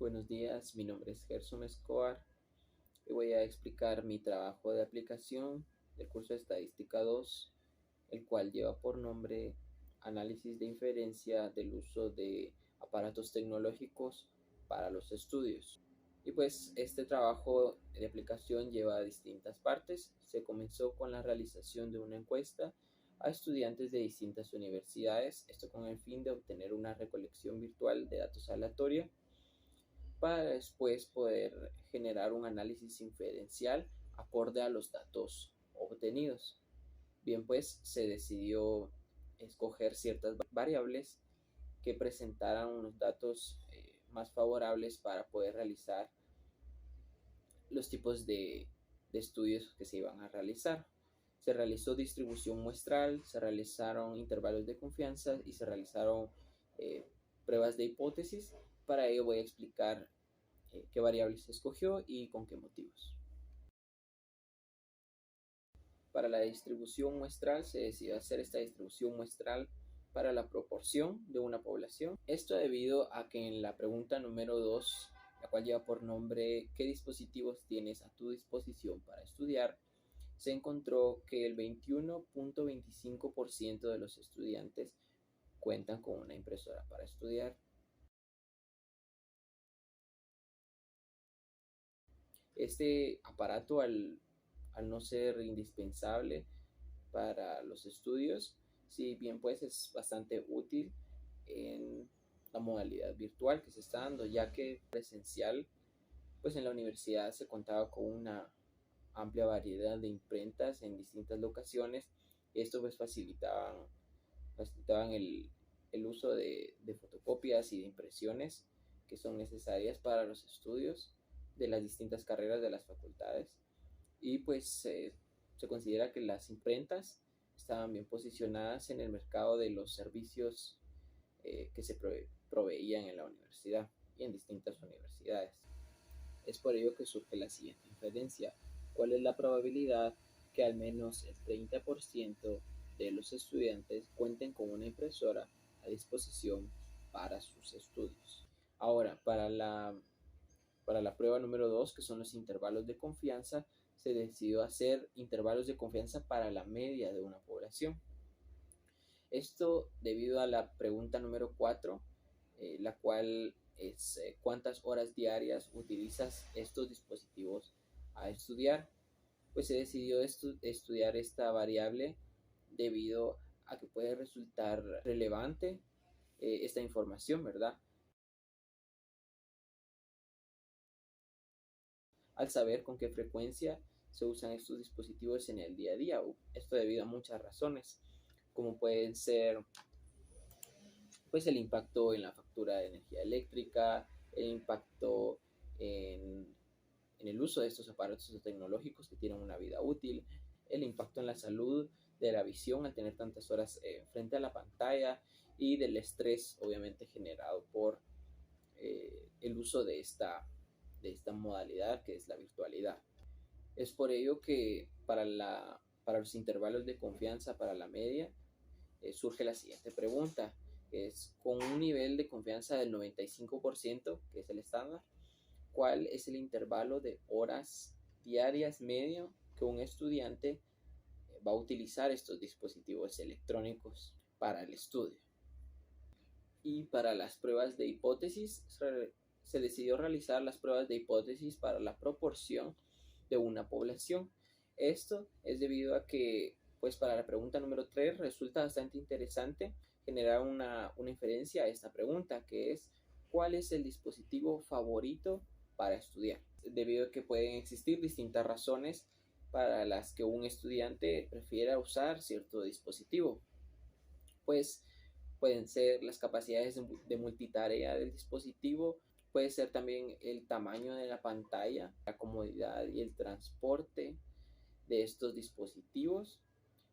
Buenos días, mi nombre es Gerson Escobar y voy a explicar mi trabajo de aplicación del curso de Estadística 2, el cual lleva por nombre Análisis de inferencia del uso de aparatos tecnológicos para los estudios. Y pues este trabajo de aplicación lleva distintas partes. Se comenzó con la realización de una encuesta a estudiantes de distintas universidades, esto con el fin de obtener una recolección virtual de datos aleatoria para después poder generar un análisis inferencial acorde a los datos obtenidos. Bien, pues se decidió escoger ciertas variables que presentaran unos datos más favorables para poder realizar los tipos de estudios que se iban a realizar. Se realizó distribución muestral, se realizaron intervalos de confianza y se realizaron pruebas de hipótesis. Para ello voy a explicar qué variables se escogió y con qué motivos. Para la distribución muestral se decidió hacer esta distribución muestral para la proporción de una población. Esto debido a que en la pregunta número 2, la cual lleva por nombre ¿qué dispositivos tienes a tu disposición para estudiar?, se encontró que el 21.25% de los estudiantes cuentan con una impresora para estudiar. Este aparato, al no ser indispensable para los estudios, si bien pues es bastante útil en la modalidad virtual que se está dando, ya que presencial, pues en la universidad se contaba con una amplia variedad de imprentas en distintas locaciones. Esto pues facilitaban el uso de fotocopias y de impresiones que son necesarias para los estudios de las distintas carreras de las facultades. Y pues se considera que las imprentas estaban bien posicionadas en el mercado de los servicios que se proveían en la universidad y en distintas universidades. Es por ello que surge la siguiente inferencia: ¿cuál es la probabilidad que al menos el 30% de los estudiantes cuenten con una impresora a disposición para sus estudios? Ahora, para la prueba número 2, que son los intervalos de confianza, se decidió hacer intervalos de confianza para la media de una población. Esto debido a la pregunta número 4, la cual es ¿cuántas horas diarias utilizas estos dispositivos a estudiar? Pues se decidió estudiar esta variable debido a que puede resultar relevante esta información, ¿verdad? Al saber con qué frecuencia se usan estos dispositivos en el día a día. Esto debido a muchas razones, como pueden ser pues el impacto en la factura de energía eléctrica, el impacto en el uso de estos aparatos tecnológicos que tienen una vida útil, el impacto en la salud de la visión al tener tantas horas frente a la pantalla y del estrés obviamente generado por el uso de esta modalidad que es la virtualidad. Es por ello que para los intervalos de confianza para la media surge la siguiente pregunta: es con un nivel de confianza del 95%, que es el estándar, ¿cuál es el intervalo de horas diarias medio que un estudiante va a utilizar estos dispositivos electrónicos para el estudio? Y para las pruebas de hipótesis, se decidió realizar las pruebas de hipótesis para la proporción de una población. Esto es debido a que, pues para la pregunta número 3 resulta bastante interesante generar una inferencia a esta pregunta, que es ¿cuál es el dispositivo favorito para estudiar? Debido a que pueden existir distintas razones para las que un estudiante prefiera usar cierto dispositivo. Pues pueden ser las capacidades de multitarea del dispositivo, puede ser también el tamaño de la pantalla, la comodidad y el transporte de estos dispositivos,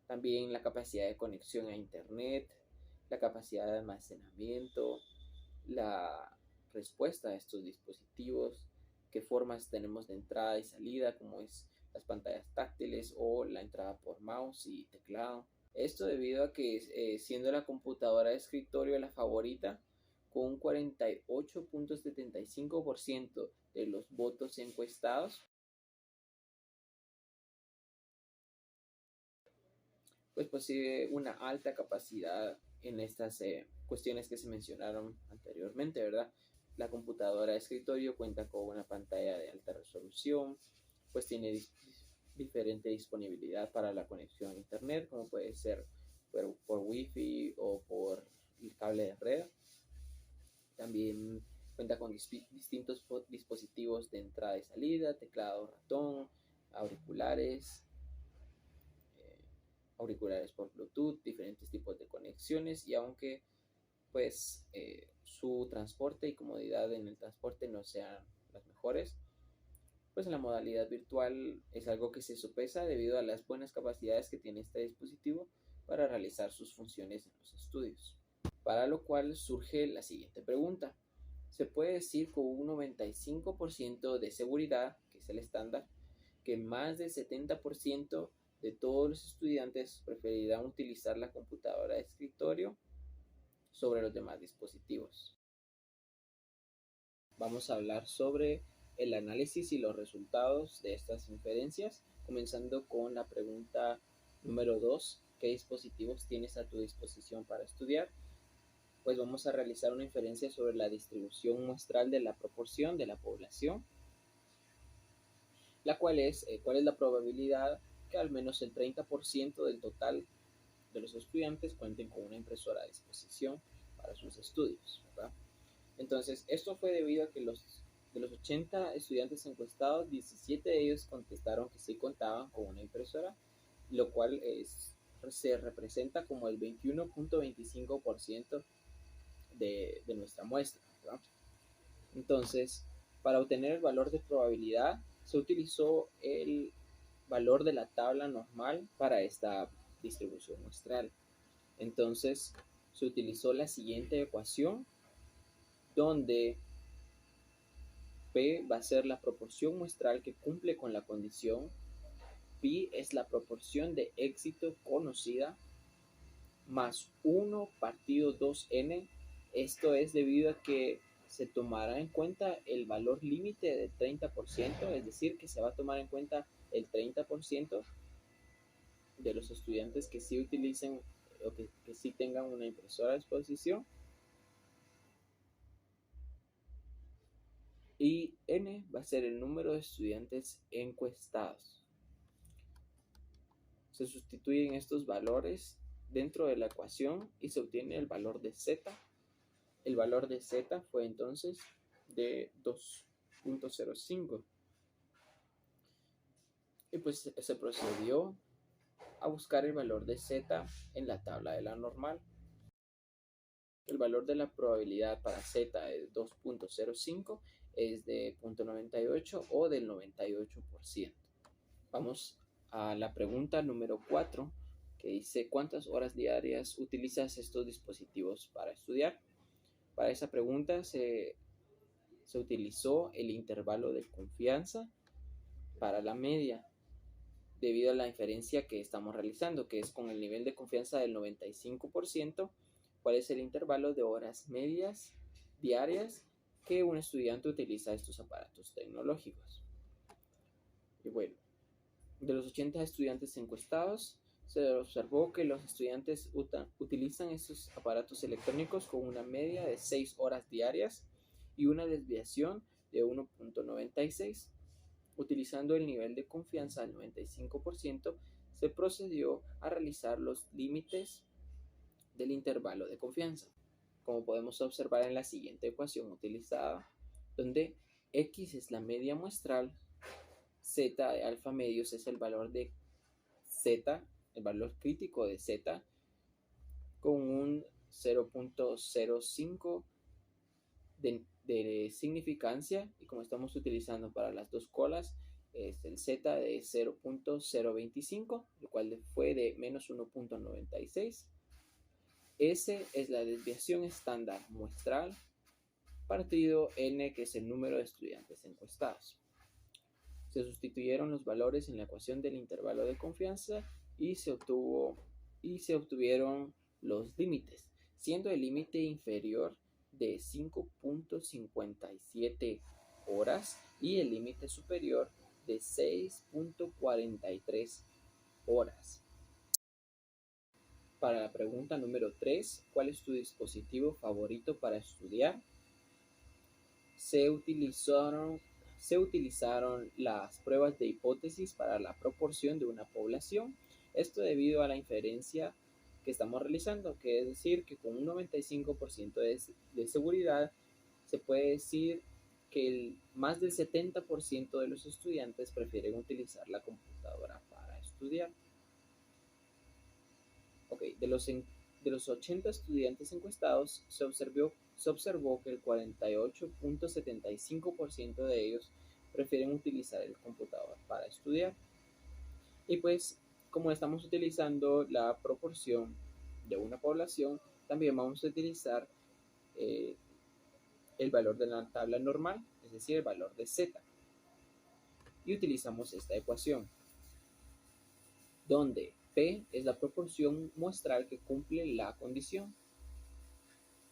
también la capacidad de conexión a internet, la capacidad de almacenamiento, la respuesta a estos dispositivos, qué formas tenemos de entrada y salida, como es las pantallas táctiles o la entrada por mouse y teclado. Esto debido a que siendo la computadora de escritorio la favorita, con un 48.75% de los votos encuestados, pues posee una alta capacidad en estas cuestiones que se mencionaron anteriormente, ¿verdad? La computadora de escritorio cuenta con una pantalla de alta resolución, pues tiene diferente disponibilidad para la conexión a internet, como puede ser por Wi-Fi o por el cable de red. También cuenta con distintos dispositivos de entrada y salida, teclado, ratón, auriculares, auriculares por Bluetooth, diferentes tipos de conexiones, y aunque pues su transporte y comodidad en el transporte no sean las mejores, pues en la modalidad virtual es algo que se sopesa debido a las buenas capacidades que tiene este dispositivo para realizar sus funciones en los estudios. Para lo cual surge la siguiente pregunta. Se puede decir con un 95% de seguridad, que es el estándar, que más del 70% de todos los estudiantes preferirán utilizar la computadora de escritorio sobre los demás dispositivos. Vamos a hablar sobre el análisis y los resultados de estas inferencias, comenzando con la pregunta número 2, ¿qué dispositivos tienes a tu disposición para estudiar? Pues vamos a realizar una inferencia sobre la distribución muestral de la proporción de la población, la cual es cuál es la probabilidad que al menos el 30% del total de los estudiantes cuenten con una impresora a disposición para sus estudios, ¿verdad? Entonces, esto fue debido a que de los 80 estudiantes encuestados, 17 de ellos contestaron que sí contaban con una impresora, lo cual se representa como el 21.25% de nuestra muestra, ¿verdad? Entonces, para obtener el valor de probabilidad, se utilizó el valor de la tabla normal para esta distribución muestral. Entonces, se utilizó la siguiente ecuación, donde P va a ser la proporción muestral que cumple con la condición, Pi es la proporción de éxito conocida, más 1 partido 2n. Esto es debido a que se tomará en cuenta el valor límite del 30%, es decir, que se va a tomar en cuenta el 30% de los estudiantes que sí utilicen o que sí tengan una impresora a disposición. Y n va a ser el número de estudiantes encuestados. Se sustituyen estos valores dentro de la ecuación y se obtiene el valor de z. El valor de z fue entonces de 2.05. Y pues se procedió a buscar el valor de z en la tabla de la normal. El valor de la probabilidad para z de 2.05 es de 0.98 o del 98%. Vamos a la pregunta número 4, que dice ¿cuántas horas diarias utilizas estos dispositivos para estudiar? Para esa pregunta se utilizó el intervalo de confianza para la media, debido a la inferencia que estamos realizando, que es con el nivel de confianza del 95%, cuál es el intervalo de horas medias diarias que un estudiante utiliza estos aparatos tecnológicos. Y bueno, de los 80 estudiantes encuestados, se observó que los estudiantes utilizan estos aparatos electrónicos con una media de 6 horas diarias y una desviación de 1.96. Utilizando el nivel de confianza al 95%, se procedió a realizar los límites del intervalo de confianza, como podemos observar en la siguiente ecuación utilizada, donde x es la media muestral, z de alfa medios es el valor de z, el valor crítico de z, con un 0.05 de significancia, y como estamos utilizando para las dos colas, es el z de 0.025, el cual fue de menos 1.96. S es la desviación estándar muestral, partido n, que es el número de estudiantes encuestados. Se sustituyeron los valores en la ecuación del intervalo de confianza y se obtuvieron los límites, siendo el límite inferior de 5.57 horas y el límite superior de 6.43 horas. Para la pregunta número 3, ¿cuál es tu dispositivo favorito para estudiar? Se utilizaron las pruebas de hipótesis para la proporción de una población. Esto debido a la inferencia que estamos realizando, que es decir, que con un 95% de seguridad se puede decir que más del 70% de los estudiantes prefieren utilizar la computadora para estudiar. Ok, de los 80 estudiantes encuestados, se observó que el 48.75% de ellos prefieren utilizar el computador para estudiar. Y pues, como estamos utilizando la proporción de una población, también vamos a utilizar el valor de la tabla normal, es decir, el valor de Z. Y utilizamos esta ecuación, donde P es la proporción muestral que cumple la condición.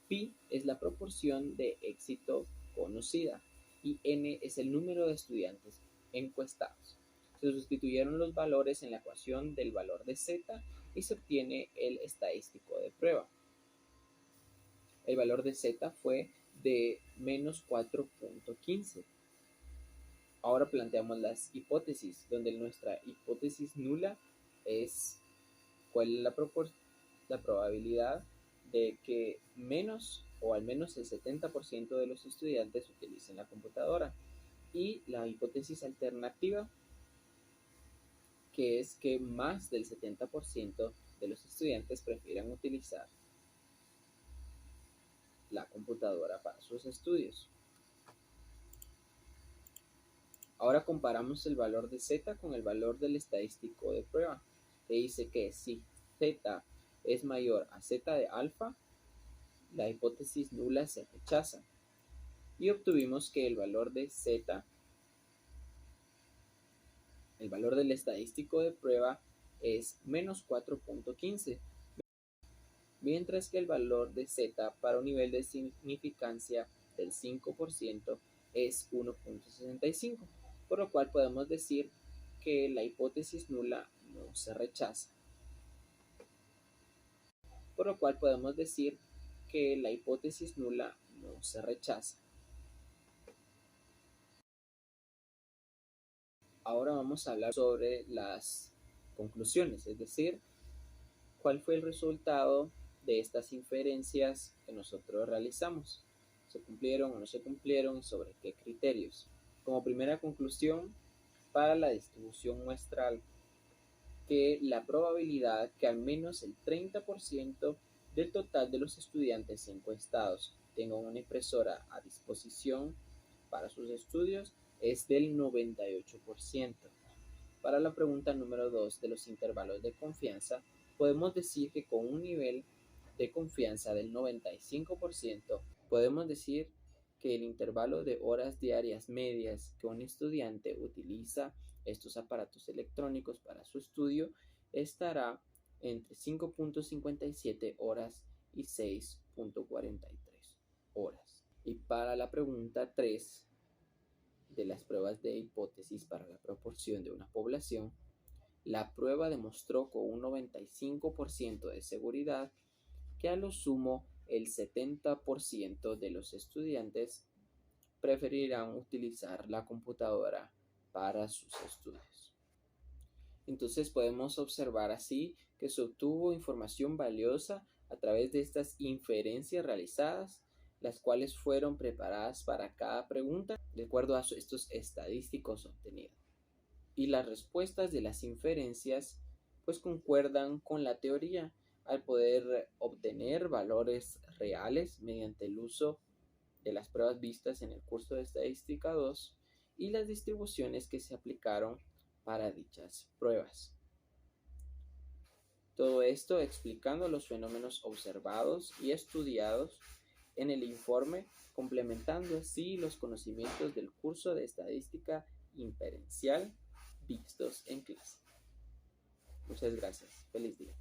Pi es la proporción de éxito conocida y N es el número de estudiantes encuestados. Se sustituyeron los valores en la ecuación del valor de Z y se obtiene el estadístico de prueba. El valor de Z fue de menos 4.15. Ahora planteamos las hipótesis, donde nuestra hipótesis nula es cuál es la probabilidad de que menos o al menos el 70% de los estudiantes utilicen la computadora. Y la hipótesis alternativa, que es que más del 70% de los estudiantes prefieran utilizar la computadora para sus estudios. Ahora comparamos el valor de Z con el valor del estadístico de prueba, que dice que si Z es mayor a Z de alfa, la hipótesis nula se rechaza. Y obtuvimos que el valor de Z, el valor del estadístico de prueba, es menos 4.15, mientras que el valor de Z para un nivel de significancia del 5% es 1.65, por lo cual podemos decir que la hipótesis nula no se rechaza. Ahora vamos a hablar sobre las conclusiones, es decir, cuál fue el resultado de estas inferencias que nosotros realizamos. ¿Se cumplieron o no se cumplieron? ¿Sobre qué criterios? Como primera conclusión, para la distribución muestral, que la probabilidad que al menos el 30% del total de los estudiantes encuestados tengan una impresora a disposición para sus estudios es del 98%. Para la pregunta número 2 de los intervalos de confianza, podemos decir que con un nivel de confianza del 95%, podemos decir que el intervalo de horas diarias medias que un estudiante utiliza estos aparatos electrónicos para su estudio estará entre 5.57 horas y 6.43 horas. Y para la pregunta 3 de las pruebas de hipótesis para la proporción de una población, la prueba demostró con un 95% de seguridad que a lo sumo el 70% de los estudiantes preferirán utilizar la computadora para sus estudios. Entonces podemos observar así que se obtuvo información valiosa a través de estas inferencias realizadas, las cuales fueron preparadas para cada pregunta de acuerdo a estos estadísticos obtenidos. Y las respuestas de las inferencias pues concuerdan con la teoría al poder obtener valores reales mediante el uso de las pruebas vistas en el curso de Estadística 2 y las distribuciones que se aplicaron para dichas pruebas. Todo esto explicando los fenómenos observados y estudiados en el informe, complementando así los conocimientos del curso de Estadística Inferencial vistos en clase. Muchas gracias. Feliz día.